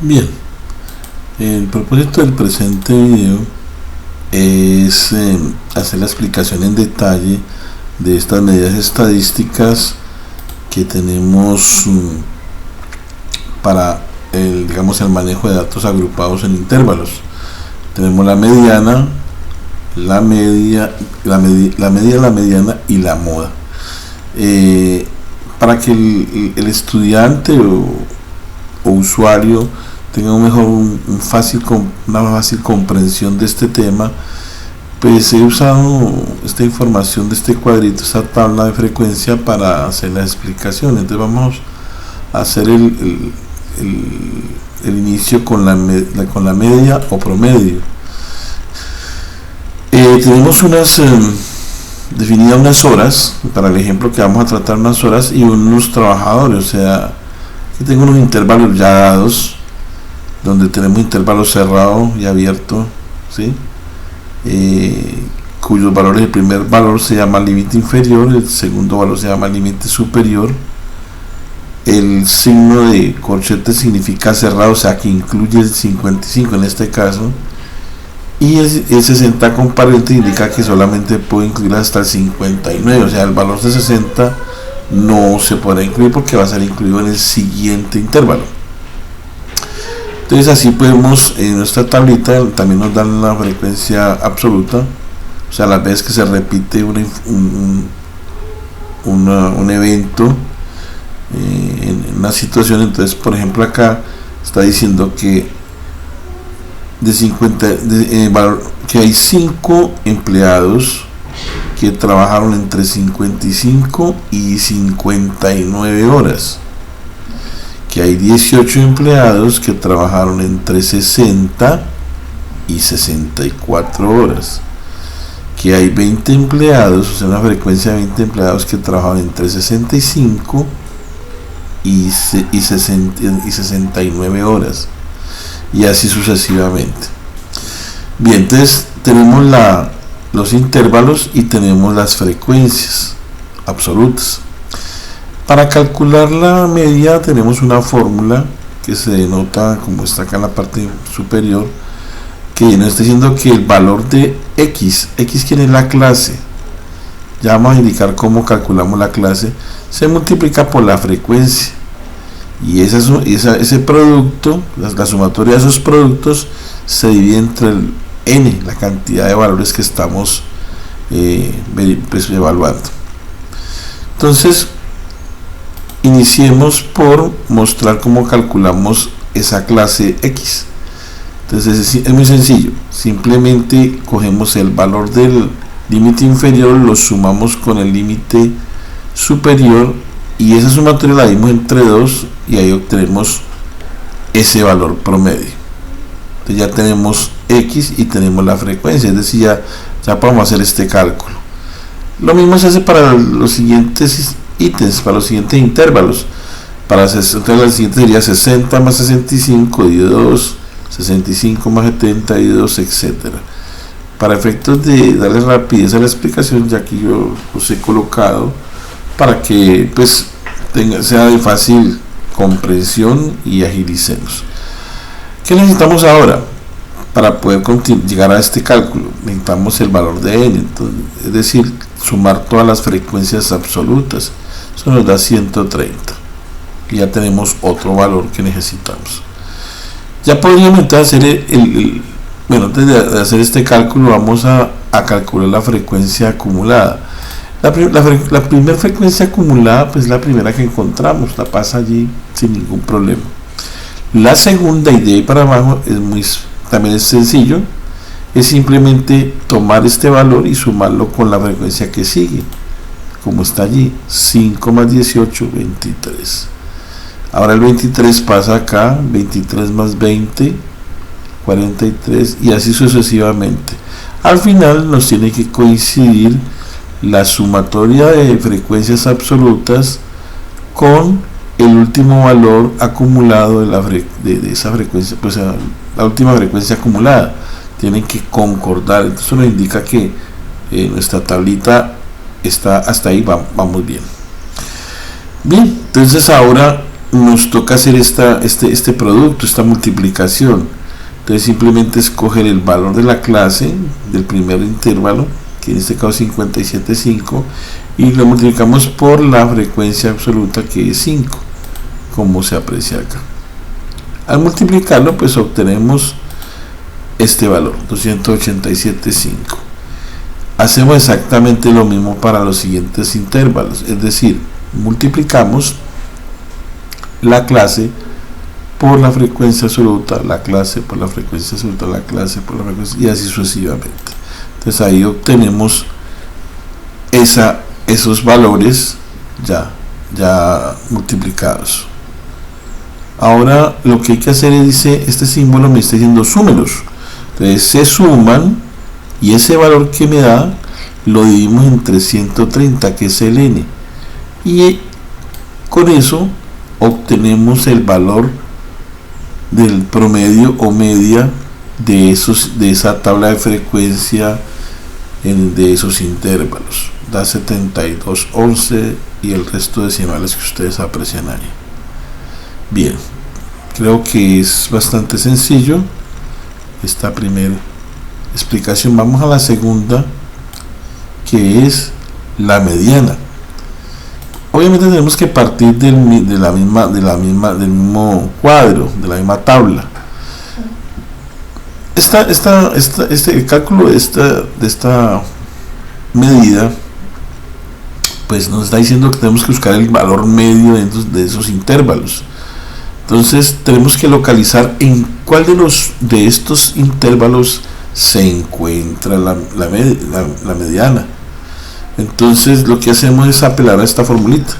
Bien, el propósito del presente video es hacer la explicación en detalle de estas medidas estadísticas que tenemos para el manejo de datos agrupados en intervalos. Tenemos la mediana, la media, la mediana y la moda. Para que el estudiante o usuario tenga una fácil comprensión de este tema, pues he usado esta información de este cuadrito, esta tabla de frecuencia, para hacer la explicación. Entonces vamos a hacer el inicio con la media o promedio. Tenemos definidas unas horas, para el ejemplo que vamos a tratar, unas horas y unos trabajadores. O sea, aquí tengo unos intervalos ya dados, donde tenemos intervalo cerrado y abierto, ¿sí? Cuyos valores, el primer valor se llama límite inferior, el segundo valor se llama límite superior. El signo de corchete significa cerrado, o sea que incluye el 55 en este caso, y el 60 con paréntesis indica que solamente puede incluir hasta el 59, o sea el valor de 60 no se podrá incluir porque va a ser incluido en el siguiente intervalo. Entonces así podemos, en nuestra tablita también nos dan la frecuencia absoluta, o sea las veces que se repite un evento en una situación. Entonces, por ejemplo, acá está diciendo que que hay 5 empleados que trabajaron entre 55 y 59 horas, que hay 18 empleados que trabajaron entre 60 y 64 horas, que hay 20 empleados, o sea una frecuencia de 20 empleados que trabajaron entre 65 y 69 horas, y así sucesivamente. Bien, entonces tenemos los intervalos y tenemos las frecuencias absolutas. Para calcular la media tenemos una fórmula que se denota, como está acá en la parte superior, que nos está diciendo que el valor de x, ¿quién es la clase? Ya vamos a indicar cómo calculamos la clase. Se multiplica por la frecuencia, y ese producto, la sumatoria de esos productos, se divide entre el n, la cantidad de valores que estamos evaluando. Entonces iniciemos por mostrar cómo calculamos esa clase x. Entonces es muy sencillo, simplemente cogemos el valor del límite inferior, lo sumamos con el límite superior, y esa sumatoria la dimos entre 2 y ahí obtenemos ese valor promedio. Entonces ya tenemos x y tenemos la frecuencia, es decir, ya podemos hacer este cálculo. Lo mismo se hace para los siguientes ítems, para los siguientes intervalos. Entonces el siguiente sería 60 más 65 y 2, 65 más 72, etcétera. Para efectos de darle rapidez a la explicación, ya que yo los he colocado para que pues sea de fácil comprensión y agilicemos. ¿Qué necesitamos ahora para poder llegar a este cálculo? Necesitamos el valor de n, entonces, es decir, sumar todas las frecuencias absolutas. Eso nos da 130, y ya tenemos otro valor que necesitamos. Ya podríamos entonces hacer antes de hacer este cálculo, vamos a calcular la frecuencia acumulada. La primera frecuencia acumulada, pues la primera que encontramos, la pasa allí sin ningún problema. La segunda, y de ahí para abajo, también es sencillo, es simplemente tomar este valor y sumarlo con la frecuencia que sigue, como está allí, 5 más 18, 23. Ahora el 23 pasa acá, 23 más 20, 43, y así sucesivamente. Al final nos tiene que coincidir la sumatoria de frecuencias absolutas con el último valor acumulado de esa frecuencia, pues la última frecuencia acumulada. Tienen que concordar. Entonces eso nos indica que nuestra tablita está hasta ahí, vamos bien. Bien, entonces ahora nos toca hacer este producto, esta multiplicación. Entonces simplemente escoger el valor de la clase del primer intervalo, que en este caso es 57.5, y lo multiplicamos por la frecuencia absoluta, que es 5, como se aprecia acá. Al multiplicarlo, pues obtenemos este valor, 287.5. Hacemos exactamente lo mismo para los siguientes intervalos, es decir, multiplicamos la clase por la frecuencia absoluta, la clase por la frecuencia absoluta, la clase por la frecuencia, y así sucesivamente. Entonces ahí obtenemos esos valores ya multiplicados. Ahora lo que hay que hacer es, dice, este símbolo me está diciendo súmelos. Entonces se suman y ese valor que me da lo dividimos entre 130, que es el n, y con eso obtenemos el valor del promedio o media de esa tabla de frecuencia de esos intervalos. Da 72.11 y el resto de decimales que ustedes aprecian ahí. Bien, creo que es bastante sencillo esta primera explicación. Vamos a la segunda, que es la mediana. Obviamente tenemos que partir del mismo cuadro, de la misma tabla. El cálculo de esta medida, pues nos está diciendo que tenemos que buscar el valor medio de esos intervalos. Entonces tenemos que localizar en cuál de estos intervalos se encuentra la mediana. Entonces lo que hacemos es apelar a esta formulita,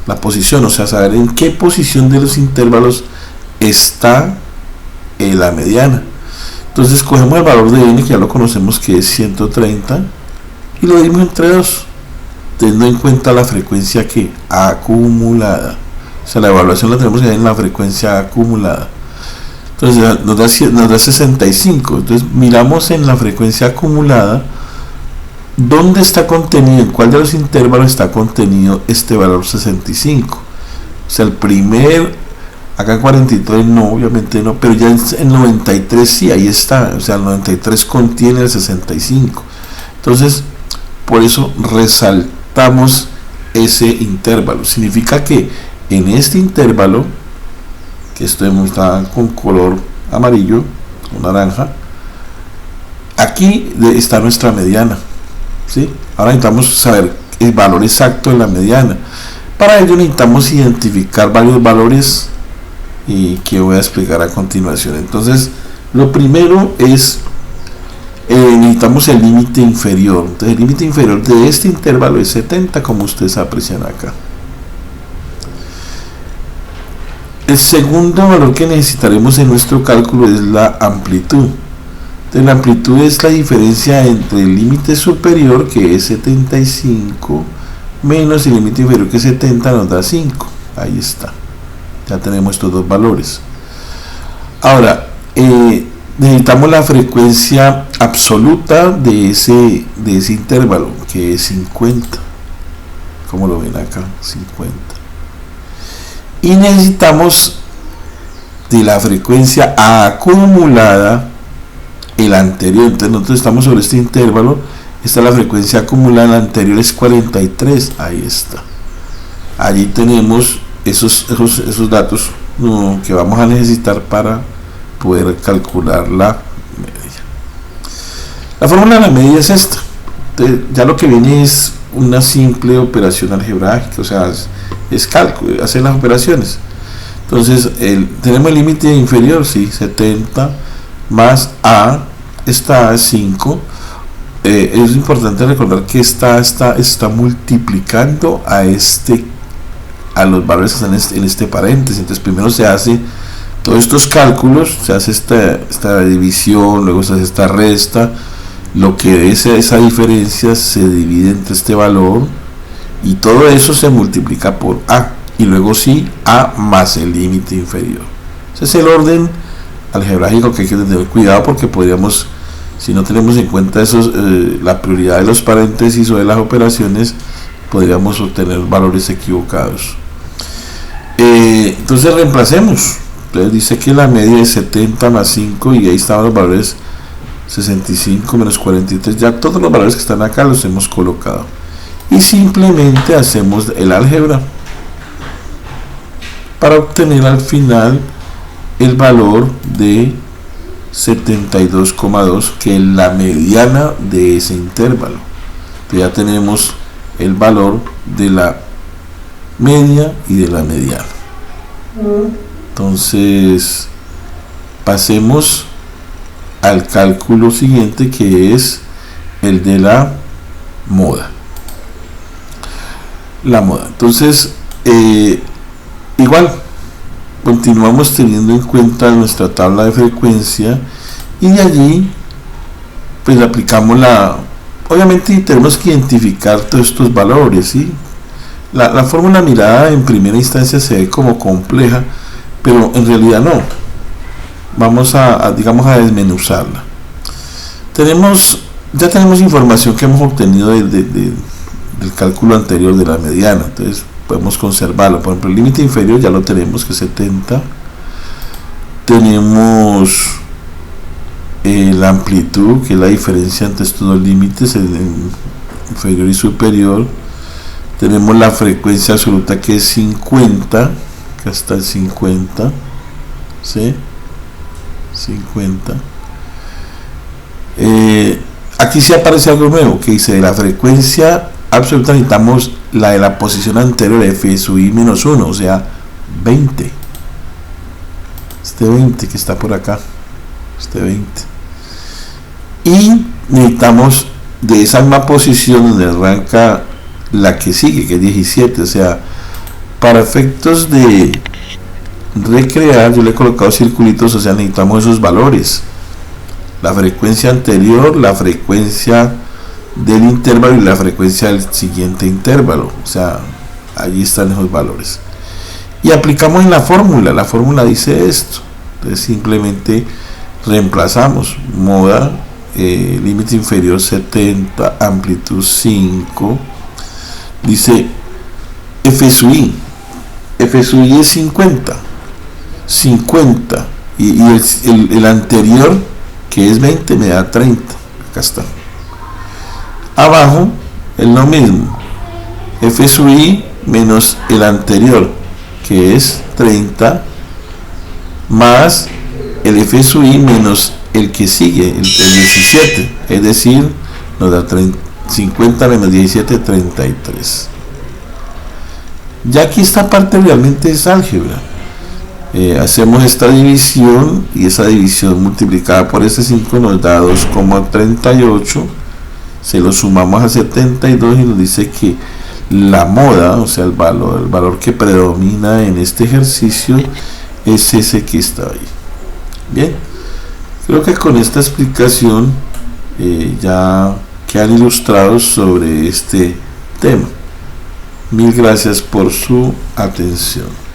la posición, o sea, saber en qué posición de los intervalos está la mediana. Entonces cogemos el valor de n, que ya lo conocemos, que es 130, y lo dividimos entre 2, teniendo en cuenta la frecuencia que acumulada. O sea, la evaluación la tenemos que ver en la frecuencia acumulada. Entonces nos da 65. Entonces miramos en la frecuencia acumulada dónde está contenido, en cuál de los intervalos está contenido este valor 65. O sea, el primer, acá 43 no, obviamente no, pero ya en 93 sí, ahí está. O sea, el 93 contiene el 65. Entonces, por eso resaltamos ese intervalo. Significa que en este intervalo, que esto está con color amarillo o naranja, aquí está nuestra mediana, ¿sí? Ahora necesitamos saber el valor exacto de la mediana. Para ello necesitamos identificar varios valores que voy a explicar a continuación. Entonces, lo primero es necesitamos el límite inferior. Entonces, el límite inferior de este intervalo es 70, como ustedes aprecian acá. El segundo valor que necesitaremos en nuestro cálculo es la amplitud. Entonces, la amplitud es la diferencia entre el límite superior, que es 75, menos el límite inferior, que es 70, nos da 5. Ahí está. Ya tenemos estos dos valores. Ahora, necesitamos la frecuencia absoluta de ese intervalo, que es 50. Como lo ven acá, 50. Y necesitamos de la frecuencia acumulada el anterior. Entonces nosotros estamos sobre este intervalo, esta es la frecuencia acumulada, la anterior es 43. Ahí está. Allí tenemos esos datos que vamos a necesitar para poder calcular la media. La fórmula de la media es esta. Entonces, ya lo que viene es una simple operación algebraica, o sea, es cálculo, hacer las operaciones. Entonces tenemos el límite inferior, sí, 70 más A, esta es 5. Es importante recordar que está multiplicando a los valores que están en este paréntesis. Entonces primero se hace todos estos cálculos, se hace esta división, luego se hace esta resta, lo que es esa diferencia se divide entre este valor y todo eso se multiplica por A, y luego sí A más el límite inferior. Ese es el orden algebraico que hay que tener cuidado, porque podríamos, si no tenemos en cuenta la prioridad de los paréntesis o de las operaciones, podríamos obtener valores equivocados. Entonces reemplacemos. Entonces dice que la media es 70 más 5 y ahí estaban los valores 65 menos 43. Ya todos los valores que están acá los hemos colocado. Y simplemente hacemos el álgebra para obtener al final el valor de 72,2, que es la mediana de ese intervalo. Entonces ya tenemos el valor de la media y de la mediana. Entonces pasemos al cálculo siguiente, que es el de la moda. Entonces igual continuamos teniendo en cuenta nuestra tabla de frecuencia y de allí pues aplicamos obviamente tenemos que identificar todos estos valores, ¿sí? La fórmula mirada en primera instancia se ve como compleja, pero en realidad no. Vamos a desmenuzarla. Ya tenemos información que hemos obtenido del cálculo anterior de la mediana, entonces podemos conservarlo. Por ejemplo, el límite inferior ya lo tenemos, que es 70. Tenemos la amplitud, que es la diferencia entre estos dos límites, el inferior y superior. Tenemos la frecuencia absoluta, que es 50, acá está el 50, ¿sí? 50. Aquí sí aparece algo nuevo, que dice: de la frecuencia absoluta necesitamos la de la posición anterior, f sub i menos 1, o sea 20. Este 20 que está por acá, este 20. Y necesitamos de esa misma posición donde arranca la que sigue, que es 17. O sea, para efectos de recrear, yo le he colocado circulitos, o sea, necesitamos esos valores: la frecuencia anterior, la frecuencia del intervalo y la frecuencia del siguiente intervalo. O sea, allí están esos valores y aplicamos en la fórmula dice esto. Entonces simplemente reemplazamos: moda, límite inferior 70, amplitud 5, dice f sub i es 50 y el anterior, que es 20, me da 30. Acá está. Abajo es lo mismo: f sub i menos el anterior, que es 30, más el f sub i menos el que sigue, el 17, es decir, nos da 50 menos 17, 33. Ya aquí esta parte realmente es álgebra. Hacemos esta división y esa división multiplicada por este 5 nos da 2,38. Se lo sumamos a 72 y nos dice que la moda, o sea el valor que predomina en este ejercicio, es ese que está ahí. Bien, creo que con esta explicación ya quedan ilustrados sobre este tema. Mil gracias por su atención.